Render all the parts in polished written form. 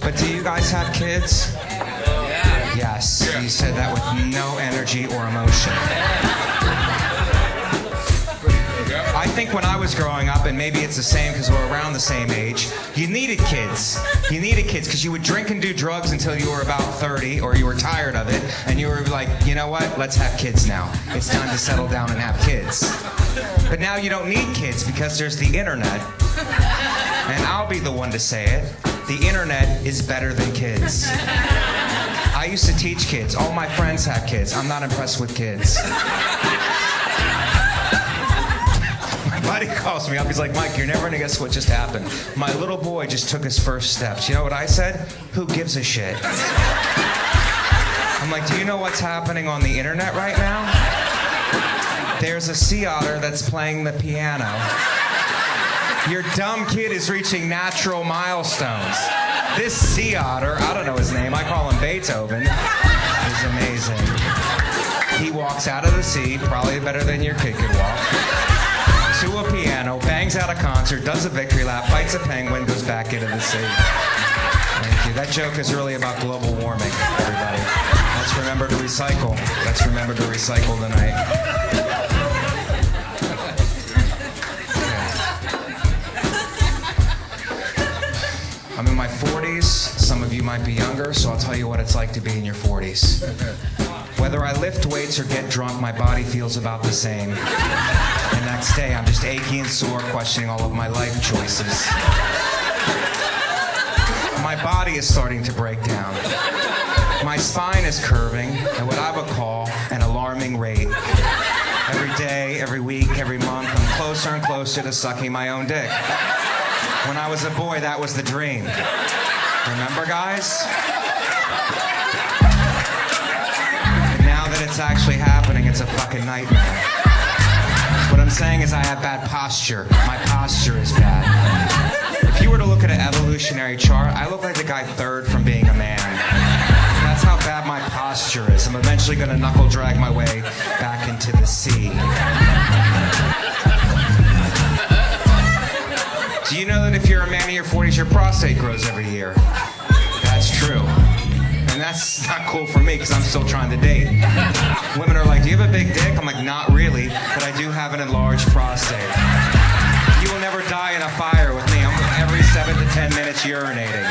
But do you guys have kids? Yeah. Yes. You said that with no energy or emotion. I think when I was growing up, and maybe it's the same because we're around the same age, you needed kids. You needed kids because you would drink and do drugs until you were about 30 or you were tired of it and you were like, you know what, let's have kids now. It's time to settle down and have kids. But now you don't need kids because there's the internet. And I'll be the one to say it. The internet is better than kids. I used to teach kids. All my friends have kids. I'm not impressed with kids. Buddy calls me up. He's like, Mike, you're never gonna guess what just happened. My little boy just took his first steps. You know what I said? Who gives a shit? I'm like, do you know what's happening on the internet right now? There's a sea otter that's playing the piano. Your dumb kid is reaching natural milestones. This sea otter, I don't know his name, I call him Beethoven, is amazing. He walks out of the sea, probably better than your kid could walk, to a piano, bangs out a concert, does a victory lap, fights a penguin, goes back into the sea. Thank you. That joke is really about global warming, everybody. Let's remember to recycle. Let's remember to recycle tonight. I'm in my 40s. Some of you might be younger, so I'll tell you what it's like to be in your 40s. Whether I lift weights or get drunk, my body feels about the same. The next day, I'm just achy and sore, questioning all of my life choices. My body is starting to break down. My spine is curving at what I would call an alarming rate. Every day, every week, every month, I'm closer and closer to sucking my own dick. When I was a boy, that was the dream. Remember, guys? And now that it's actually happening, it's a fucking nightmare. What I'm saying is I have bad posture. My posture is bad. If you were to look at an evolutionary chart, I look like the guy third from being a man. That's how bad my posture is. I'm eventually going to knuckle drag my way back into the sea. Do you know that if you're a man in your 40s, your prostate grows every year? That's true. And that's not cool for me because I'm still trying to date. Women are like, do you have a big dick? I'm like, not really, but I do have an enlarged prostate. You will never die in a fire with me. I'm every 7 to 10 minutes urinating.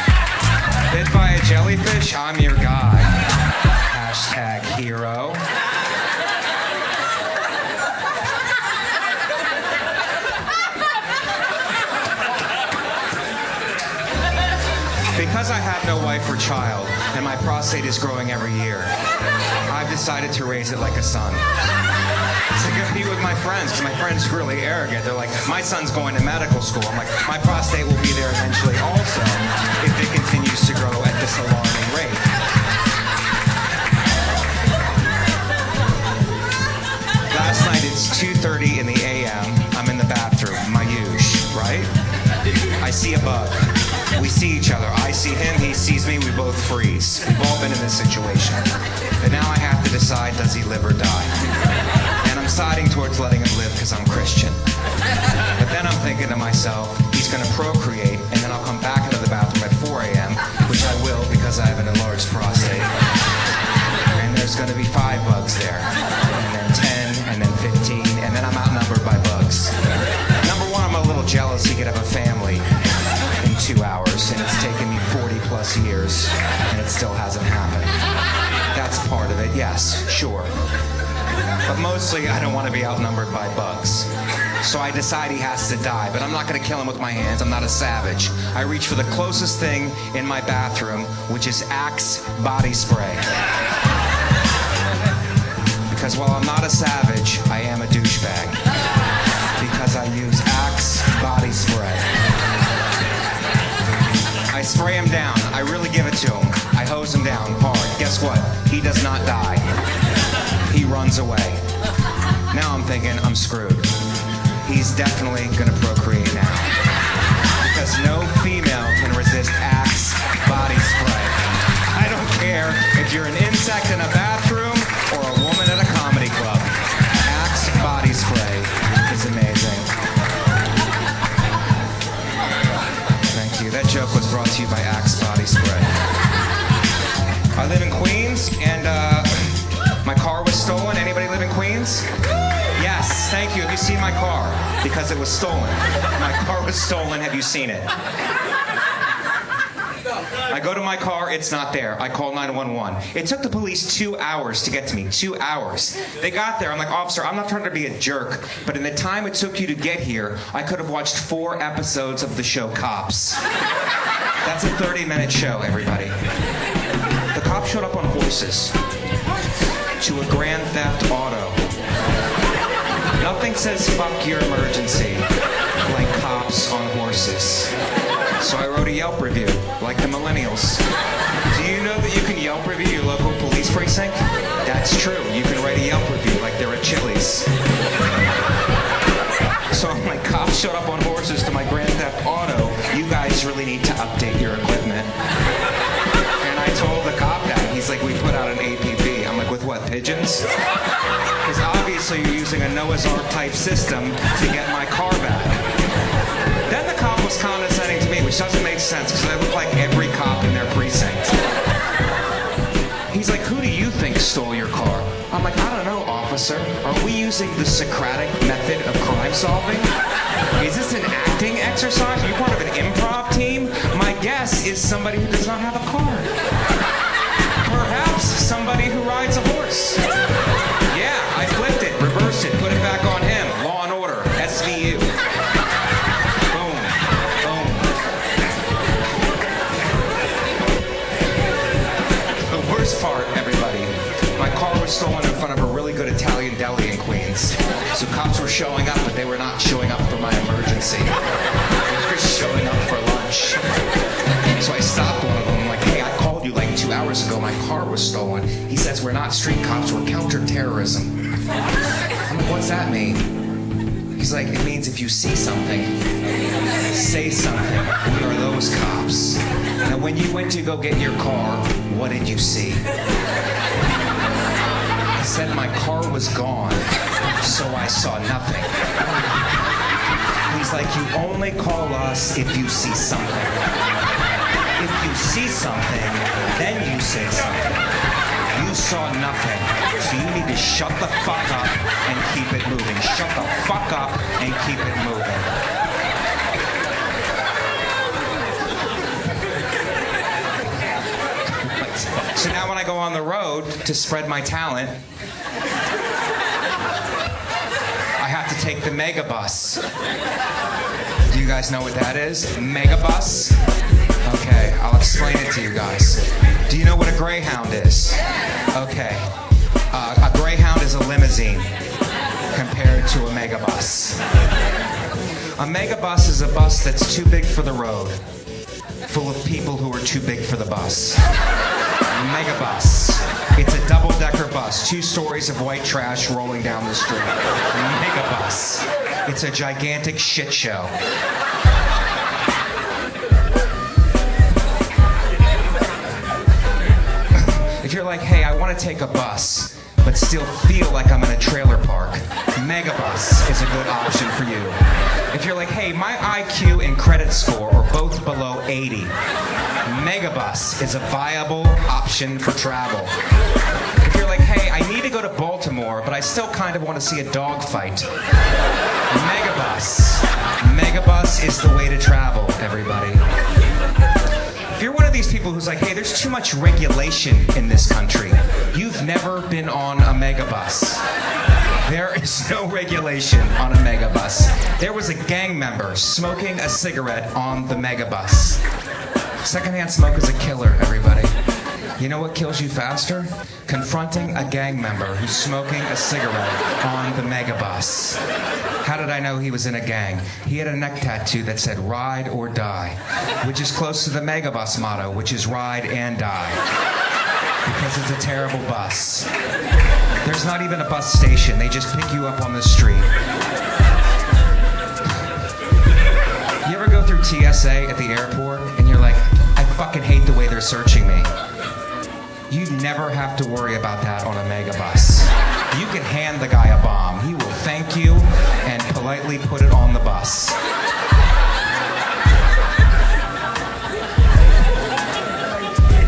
Bit by a jellyfish? I'm your guy. Hashtag hero. Because I have no wife or child, and my prostate is growing every year, I've decided to raise it like a son. To compete with my friends, because my friends are really arrogant. They're like, my son's going to medical school. I'm like, my prostate will be there eventually also, if it continues to grow at this alarming rate. Last night, it's 2:30 in the a.m. I'm in the bathroom, my huge, right? I see a bug. We see each other. I see him, he sees me, we both freeze. We've all been in this situation. But now I have to decide, does he live or die? And I'm siding towards letting him live because I'm Christian. But then I'm thinking to myself, he's going to procreate, and then I'll come back into the bathroom at 4 a.m., which I will because I have an enlarged prostate. And there's going to be 5 bugs there, and then 10, and then 15, and then I'm outnumbered by bugs. Number one, I'm a little jealous he could have a family in 2 hours, and it's taken me 40 plus years, and it still hasn't happened. That's part of it, yes, sure. But mostly, I don't want to be outnumbered by bugs. So I decide he has to die, but I'm not going to kill him with my hands. I'm not a savage. I reach for the closest thing in my bathroom, which is Axe body spray. Because while I'm not a savage, I am a douchebag. Because I use Axe body spray. I spray him down. I really give it to him. I hose him down hard. Guess what? He does not die. He runs away. Now I'm thinking, I'm screwed. He's definitely gonna procreate now. Because no female can resist Axe body spray. I don't care if you're an insect in a bathroom or a woman at a comedy club. Axe body spray is amazing. Thank you. That joke was brought to you by Axe body spray. live in Queens, and my car was stolen. Anybody live in Queens? Yes, thank you. Have you seen my car? Because it was stolen. My car was stolen. Have you seen it? I go to my car, it's not there. I call 911. It took the police 2 hours to get to me. 2 hours. They got there. I'm like, officer, I'm not trying to be a jerk, but in the time it took you to get here, I could have watched 4 episodes of the show Cops. That's a 30-minute show, everybody. The cops showed up on horses to a Grand Theft Auto. Nothing says fuck your emergency like cops on horses. So I wrote a Yelp review, like the millennials. Do you know that you can Yelp review your local police precinct? That's true. You can write a Yelp review like they're at Chili's. So I'm like, cops showed up on horses to my Grand Theft Auto. You guys really need to update your equipment. And I told the cop that. He's like, we put out an APB. I'm like, with what, pigeons? Because obviously you're using a Noah's Ark type system to get my car back. Then the cop was condescending to me, which doesn't make sense because I look like every cop in their precinct. He's like, who do you think stole your car? I'm like, I don't know, officer. Are we using the Socratic method of crime solving? Is this an acting exercise? Are you part of an improv team? My guess is somebody who does not have a car. Perhaps somebody who rides a horse. Yeah, I flipped it, reversed it, put it back on him. Law and Order, SVU. Part, everybody. My car was stolen in front of a really good Italian deli in Queens. So cops were showing up, but they were not showing up for my emergency. They were just showing up for lunch. So I stopped one of them. I'm like, hey, I called you like 2 hours ago. My car was stolen. He says, we're not street cops, we're counterterrorism. I'm like, what's that mean? He's like, it means if you see something, say something. We are those cops. Now, when you went to go get your car, what did you see? I said my car was gone, so I saw nothing. He's like, you only call us if you see something. If you see something, then you say something. You saw nothing, so you need to shut the fuck up and keep it moving. Shut the fuck up and keep it moving. So now when I go on the road to spread my talent, I have to take the megabus. Do you guys know what that is? Megabus? Okay, I'll explain it to you guys. Do you know what a Greyhound is? Okay. A Greyhound is a limousine compared to a megabus. A megabus is a bus that's too big for the road, full of people who are too big for the bus. Megabus. It's a double-decker bus, 2 stories of white trash rolling down the street. Megabus. It's a gigantic shit show. If you're like, hey, I want to take a bus, but still feel like I'm in a trailer park, Megabus is a good option for you. If you're like, hey, my IQ and credit score are both below 80, Megabus is a viable option for travel. If you're like, hey, I need to go to Baltimore, but I still kind of want to see a dog fight, Megabus. Megabus is the way to travel, everybody. If you're one of these people who's like, hey, there's too much regulation in this country, you've never been on a megabus. There is no regulation on a megabus. There was a gang member smoking a cigarette on the megabus. Secondhand smoke is a killer, everybody. You know what kills you faster? Confronting a gang member who's smoking a cigarette on the megabus. How did I know he was in a gang? He had a neck tattoo that said ride or die, which is close to the megabus motto, which is ride and die. Because it's a terrible bus. There's not even a bus station. They just pick you up on the street. You ever go through TSA at the airport and you're like, I fucking hate the way they're searching me. You never have to worry about that on a megabus. You can hand the guy a bomb. He will thank you and politely put it on the bus.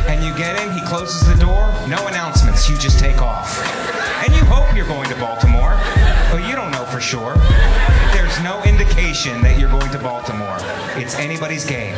And And you get in, he closes the door, no announcements, you just take off. And you hope you're going to Baltimore, but you don't know for sure. There's no indication that you're going to Baltimore. It's anybody's game.